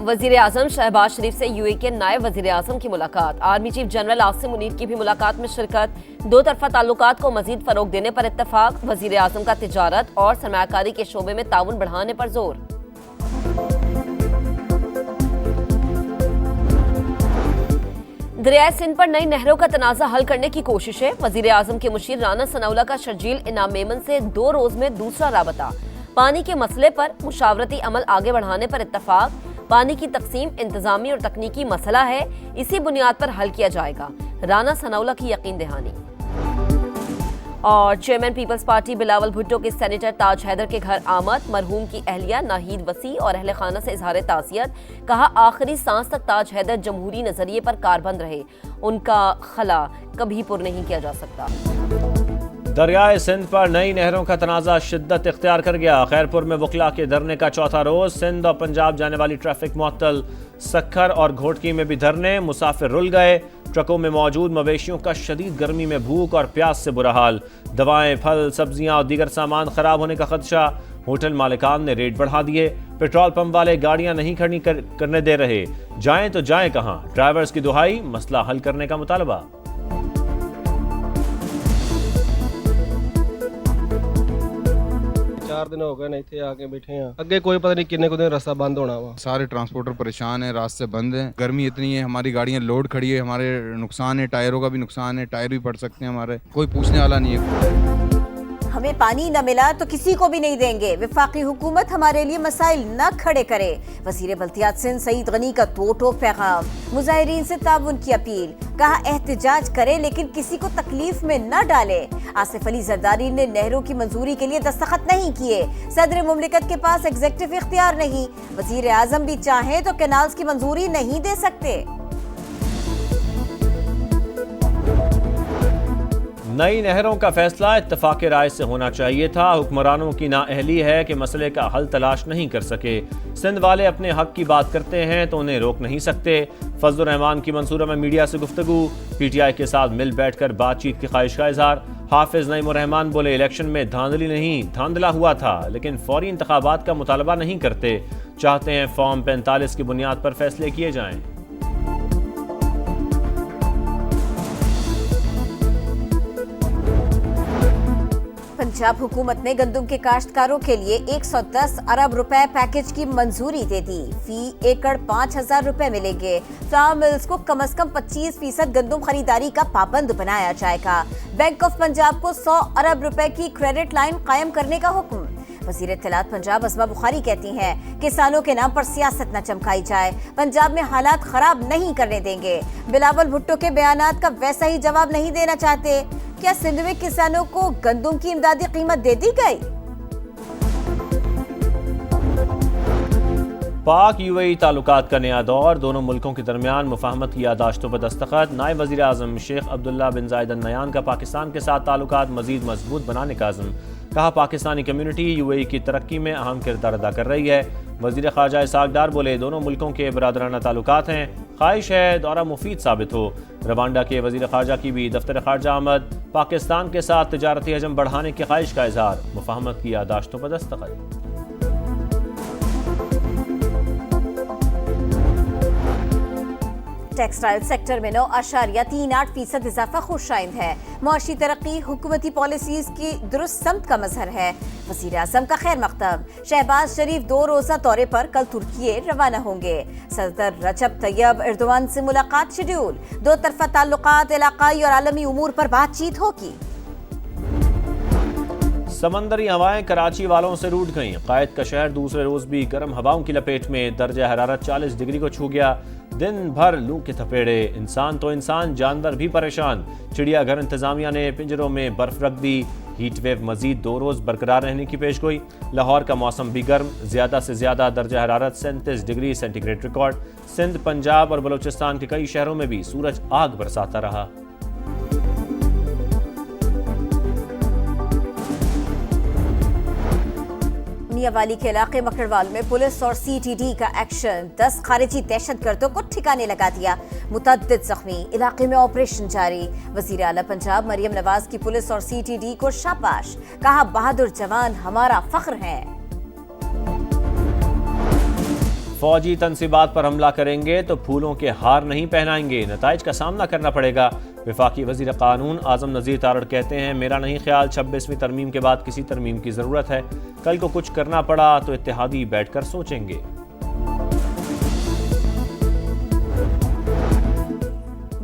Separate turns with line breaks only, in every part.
वजीर आजम शहबाज शरीफ से यूएई के नायब वजीर आजम की मुलाकात। Army chief general Asim Munir की भी मुलाकात में शिरकत। दो तरफा ताल्लुकात को मजीद फरोग देने पर इत्तफाक। वजीर आजम का तिजारत और सरमायाकारी के शोबे में ताउन बढ़ाने पर जोर। दरियाए सिंध पर नई नहरों का तनाज़ा हल करने की कोशिशें। वजीर आजम के मुशीर राना सनाउल्लाह का शर्जील इनाम मेमन से 2 रोज में दूसरा राबता। पानी के मसले पर मुशावरती अमल आगे बढ़ाने पर इत्तफाक। पानी की तकसीम इंतजामी और तकनीकी मसला है, इसी बुनियाद पर हल किया जाएगा। राना सनाउल्लाह की यकीन दहानी। और chairman peoples party Bilawal Bhutto के सेनेटर ताज हैदर के घर आमद। मरहूम की अहलिया नाहीद वसी और अहले खाना से इजहार ताज़ियत। कहा आखिरी सांस तक ताज हैदर जमहूरी नजरिए पर कारबंद रहे, उनका खला कभी पुर नहीं किया जा सकता।
दरियाए सिंध पर नई नहरों का तनाज़ा शिद्दत इख्तियार कर गया। खैरपुर में वकला के धरने का चौथा रोज। सिंध और पंजाब जाने वाली ट्रैफिक मुअत्तल। सक्खर और घोटकी में भी धरने, मुसाफिर रुल गए। ट्रकों में मौजूद मवेशियों का शदीद गर्मी में भूख और प्यास से बुरा हाल। दवाएं, फल, सब्जियां और दीगर सामान खराब होने का खदशा। होटल मालिकान ने रेट बढ़ा दिए। पेट्रोल पंप वाले गाड़ियां नहीं खड़ी करने दे रहे। जाएं तो जाएं कहां? ड्राइवर्स की दुहाई, मसला हल करने का मुतालबा।
4 दिन हो गए ने इत्थे आके बैठे हैं। अगे कोई पता नहीं किन्ने को दिन रास्ता बंद होना वा।
सारे ट्रांसपोर्टर परेशान हैं, रास्ते बंद हैं, गर्मी इतनी है, हमारी गाड़ियां लोड खड़ी है, हमारे नुकसान है, टायरों का भी नुकसान है, टायर भी पड़ सकते हैं हमारे, कोई पूछने वाला नहीं है।
हमें पानी न मिला तो किसी को भी नहीं देंगे। विफाकी हुकूमत हमारे लिए मसाइल न खड़े करे। वजीर बल्दियात सिंध सईद गनी का तोटो पैगाम। मुजाहिरीन से ताउन की अपील। कहा एहतजाज करे लेकिन किसी को तकलीफ में न डाले। आसिफ अली जरदारी ने नहरों की मंजूरी के लिए दस्तखत नहीं किए। सदर मुमलिकत के पास एग्जीक्यूटिव इख्तियार नहीं। वजीर आजम भी चाहे तो कैनाल्स की मंजूरी नहीं दे सकते।
नई नहरों का फैसला इत्तफाक राय से होना चाहिए था। हुक्मरानों की नाअहली है कि मसले का हल तलाश नहीं कर सके। सिंध वाले अपने हक की बात करते हैं तो उन्हें रोक नहीं सकते। फजलुर रहमान की मंसूरा में मीडिया से गुफ्तगू। पीटीआई के साथ मिल बैठकर बातचीत की ख्वाहिश का इजहार। हाफिज नईमुर्रहमान बोले इलेक्शन में धांधली नहीं, धांधला हुआ था, लेकिन फौरी इंतखाबात का मुतालबा नहीं करते। चाहते हैं फॉर्म 45 की बुनियाद पर फैसले किए जाएं।
पंजाब हुकूमत ने गंदम के काश्तकारों के लिए 110 अरब रुपए पैकेज की मंजूरी दे दी। फी एकड़ 5,000 रुपए मिलेंगे। फार्म मिल्स को कम से कम 25% गंदम खरीदारी का पाबंद बनाया जाएगा। बैंक ऑफ पंजाब को 100 अरब रुपए की क्रेडिट लाइन कायम करने का हुक्म। वज़ीर इत्तलात पंजाब असमा बुखारी कहती हैं किसानों के नाम पर सियासत न चमकाई जाए। पंजाब में हालात खराब नहीं करने देंगे। बिलावल भुट्टो के बयानात का वैसा ही जवाब नहीं देना चाहते। क्या सिंध में किसानों को गंदम की इमदादी कीमत दे दी गई?
पाक यूएई ताल्लुकात का नया दौर। दोनों मुल्कों के दरमियान मुफाहमत की यादाश्तों पर दस्तखत। नायब वज़ीर आज़म शेख अब्दुल्ला बिन ज़ायद अल नहयान का पाकिस्तान के साथ ताल्लुकात मज़ीद मजबूत बनाने का अज़्म। कहा पाकिस्तानी कम्युनिटी यूएई की तरक्की में अहम किरदार अदा कर रही है। वज़ीर ख़ारजा इसाक डार बोले दोनों मुल्कों के बरादराना ताल्लुकात हैं, ख्वाहिश है दौरा मुफीद साबित हो। रवांडा के वज़ीर ख़ारजा की भी दफ्तर ख़ारजा आमद। पाकिस्तान के साथ तिजारती हजम बढ़ाने की ख्वाहिश का इजहार। मुफाहमत की यादाश्तों पर दस्तखत।
टेक्सटाइल सेक्टर में 9.38% इजाफा खुशाइंद है। मुआशी तरक्की हुकूमती पॉलिसीज की दुरुस्त समत का मजहर है। वज़ीर आज़म का खैर मकतब। शहबाज शरीफ 2 रोज़ा दौरे पर कल तुर्की रवाना होंगे। सदर रजब तैयब एर्दोआन से मुलाकात शेड्यूल। 2 तरफा ताल्लुकात, इलाकाई और आलमी उमूर पर बातचीत होगी।
समंदरी हवाएं कराची वालों से रूठ गईं। कायद का शहर दूसरे रोज भी गर्म हवाओं की लपेट में। दर्जा हरारत 40 डिग्री को छू गया। दिन भर लू के थपेड़े। इंसान तो इंसान, जानवर भी परेशान। चिड़ियाघर इंतजामिया ने पिंजरों में बर्फ रख दी। हीट वेव मजीद 2 रोज बरकरार रहने की पेशगोई। लाहौर का मौसम भी गर्म। ज्यादा से ज्यादा दर्जा हरारत 37 degree centigrade record. Sindh, Punjab और बलोचिस्तान के कई शहरों में भी सूरज आग बरसाता रहा।
मियांवाली के इलाके मकड़वाल में पुलिस और सीटीडी का एक्शन। 10 खारिजी दहशतगर्दों को ठिकाने लगा दिया। मुतअद्दिद जख्मी। इलाके में ऑपरेशन जारी। वजीर आला पंजाब मरियम नवाज की पुलिस और सीटीडी को शाबाश। कहा बहादुर जवान हमारा फख्र है।
फौजी तनसीबात पर हमला करेंगे तो फूलों के हार नहीं पहनाएंगे, नताइज का सामना करना पड़ेगा। वफाकी वजीर कानून आजम नज़ीर तारड़ कहते हैं, मेरा नहीं ख्याल 26वीं तरमीम के बाद किसी तरमीम की ज़रूरत है। कल को कुछ करना पड़ा तो इत्तेहादी बैठकर सोचेंगे।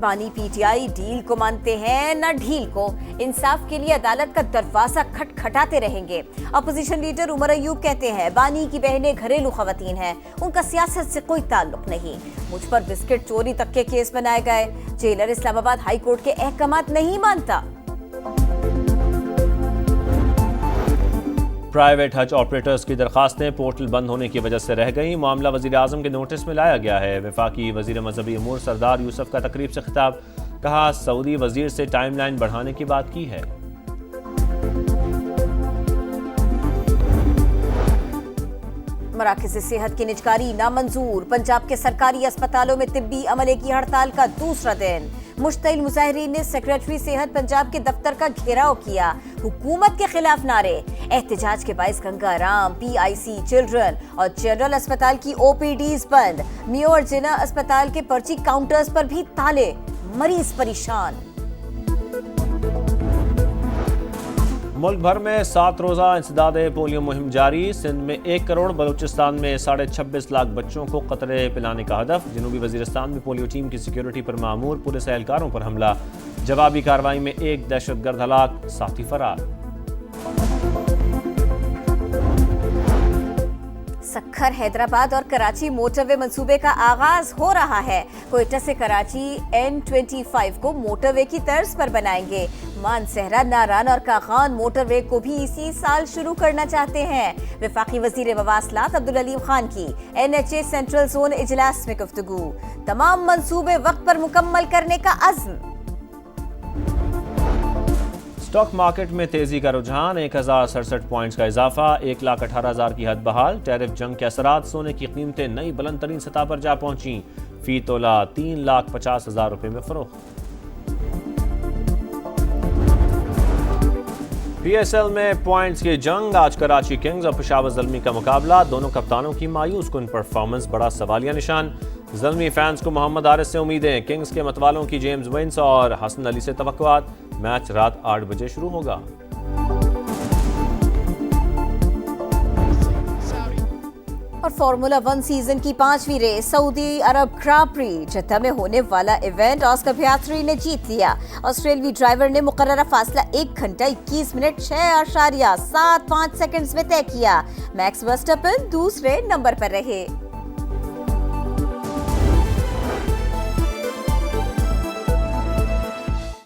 बानी पीटीआई डील को मानते हैं न ढील को, इंसाफ के लिए अदालत का दरवाजा खटखटाते रहेंगे। अपोजिशन लीडर उमर अयूब कहते हैं, बानी की बहनें घरेलू खवातीन हैं, उनका सियासत से कोई ताल्लुक नहीं। मुझ पर बिस्किट चोरी तक के केस बनाए गए, जेलर इस्लामाबाद हाई कोर्ट के अहकामात नहीं मानता।
प्राइवेट हज ऑपरेटर्स की दरखास्तें पोर्टल बंद होने की वजह से रह गई, मामला वजीर आजम के नोटिस में लाया गया है। वफाकी वजीर मजहबी अमूर सरदार यूसुफ का तकरीब से खिताब, कहा सऊदी वजीर से टाइमलाइन बढ़ाने की बात की है।
मराकज़ सेहत की निजकारी नामंजूर, पंजाब के सरकारी अस्पतालों में तिब्बी अमले की हड़ताल का दूसरा दिन। मुश्तइल मुजाहिरीन ने सेक्रेटरी सेहत पंजाब के दफ्तर का घेराव किया, हुकूमत के खिलाफ नारे। एहतजाज के बाइस गंगाराम, PIC, चिल्ड्रन और जनरल अस्पताल की OPDs बंद। मियो और जिना अस्पताल के पर्ची काउंटर्स पर भी ताले, मरीज परेशान।
मुल्क भर में 7 रोज़ा इंसदाद पोलियो मुहिम जारी। सिंध में 1 करोड़, बलूचिस्तान में 26.5 लाख बच्चों को कतरे पिलाने का हदफ। जनूबी वजीरिस्तान में पोलियो टीम की सिक्योरिटी पर मामूर, पुलिस एहलकारों पर हमला। जवाबी कार्रवाई में 1 दहशतगर्द हलाक, साथी फरार।
सक्खर, हैदराबाद और कराची मोटरवे मंसूबे का आगाज हो रहा है। कोयटा से कराची N25 को मोटरवे की तर्ज पर बनाएंगे। मानसहरा, नारान और काखान मोटरवे को भी इसी साल शुरू करना चाहते हैं। वफाकी वजीर मवासलात अब्दुल अलीम खान की NHA सेंट्रल जोन इजलास में गुफ्तगू, तमाम मंसूबे वक्त पर मुकम्मल करने का अज़्म।
स्टॉक मार्केट में तेजी का रुझान, 1067 पॉइंट्स का इजाफा, 1,18,000 की हद बहाल। टैरिफ जंग के असरात, सोने की कीमतें नई बुलंद तरीन सतह पर जा पहुंची। फी तोला 3,50,000 रुपए में फरोख्त। PSL में पॉइंट्स की जंग, आज कराची किंग्स और पेशावर ज़ल्मी का मुकाबला। दोनों कप्तानों की मायूस कुन परफॉर्मेंस बड़ा सवालिया निशान। ज़ल्मी फैंस को मोहम्मद आरिस से उम्मीदें, किंग्स के मतवालों की जेम्स विंस और हसन अली से तवक्कुआत। मैच रात 8 बजे शुरू होगा।
और फार्मूला 1 सीजन की 5वीं रेस सऊदी अरब ग्रां प्री जद्दा में होने वाला इवेंट ऑस्कर पियास्ट्री ने जीत लिया। ऑस्ट्रेलियाई ड्राइवर ने मुकर्ररा फासला 1 घंटा 21 मिनट 6.75 सेकंड्स में तय किया। मैक्स वर्स्टैपेन दूसरे नंबर पर रहे।